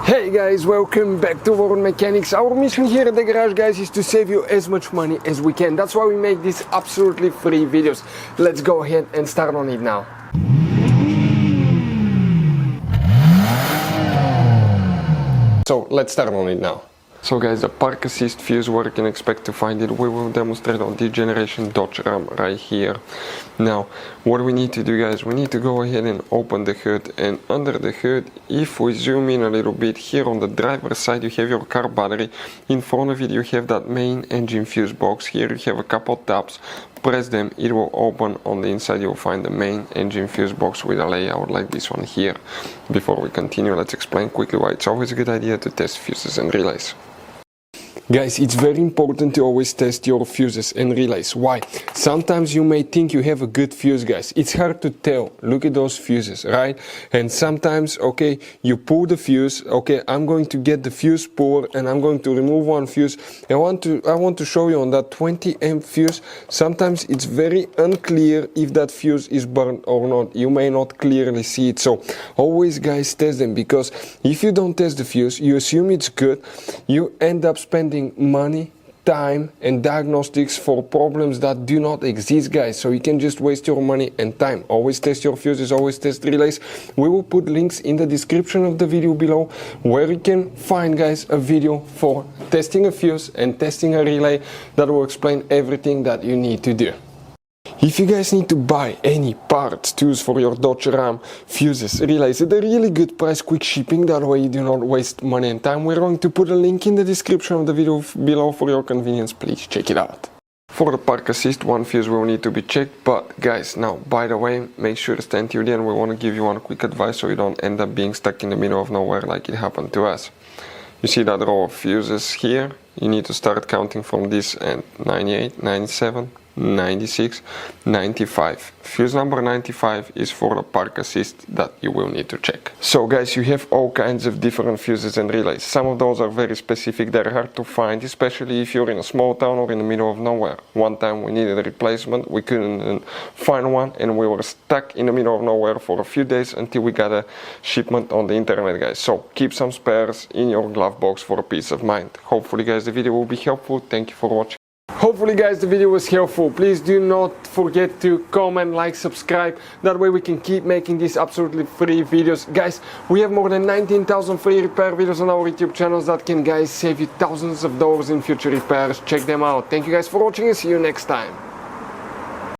Hey guys, welcome back to World Mechanics. Our mission here at the garage, guys, is to save you as much money as we can. That's why we make these absolutely free videos. Let's go ahead and start on it now. So let's start on it now. So guys, the park assist fuse, where you can expect to find it, we will demonstrate on this generation Dodge Ram right here. Now, what we need to do, guys, we need to go ahead and open the hood, and under the hood, if we zoom in a little bit, here on the driver's side you have your car battery. In front of it you have that main engine fuse box. Here you have a couple tabs. Press them, it will open. On the inside you'll find the main engine fuse box with a layout like this one here. Before we continue, let's explain quickly why it's always a good idea to test fuses and relays. Guys, it's very important to always test your fuses and relays. Why? Sometimes you may think you have a good fuse, guys. It's hard to tell. Look at those fuses, right? And sometimes, okay, you pull the fuse. Okay, I'm going to get the fuse puller and I'm going to remove one fuse. I want to show you on that 20 amp fuse. Sometimes it's very unclear if that fuse is burned or not. You may not clearly see it. So always, guys, test them, because if you don't test the fuse, you assume it's good. You end up spending money, time and diagnostics for problems that do not exist, guys. So you can just waste your money and time. Always test your fuses, always test relays. We will put links in the description of the video below where you can find, guys, a video for testing a fuse and testing a relay that will explain everything that you need to do. If you guys need to buy any parts, tools for your Dodge Ram, fuses, relays at a really good price, quick shipping, that way you do not waste money and time, we're going to put a link in the description of the video below for your convenience. Please check it out. For the park assist, one fuse will need to be checked, but guys, now, by the way, make sure to stand till the end. We want to give you one quick advice so you don't end up being stuck in the middle of nowhere like it happened to us. You see that row of fuses here? You need to start counting from this end. 98, 97, 96, 95. Fuse number 95 is for the park assist that you will need to check. So guys, you have all kinds of different fuses and relays. Some of those are very specific, they're hard to find, especially if you're in a small town or in the middle of nowhere. One time we needed a replacement, we couldn't find one, and we were stuck in the middle of nowhere for a few days until we got a shipment on the internet, guys. So keep some spares in your glove box for a peace of mind. Hopefully, guys, the video will be helpful. Thank you for watching. Hopefully, guys, the video was helpful. Please do not forget to comment, like, subscribe. That way we can keep making these absolutely free videos. Guys, we have more than 19,000 free repair videos on our YouTube channels that can, guys, save you thousands of dollars in future repairs. Check them out. Thank you guys for watching and see you next time.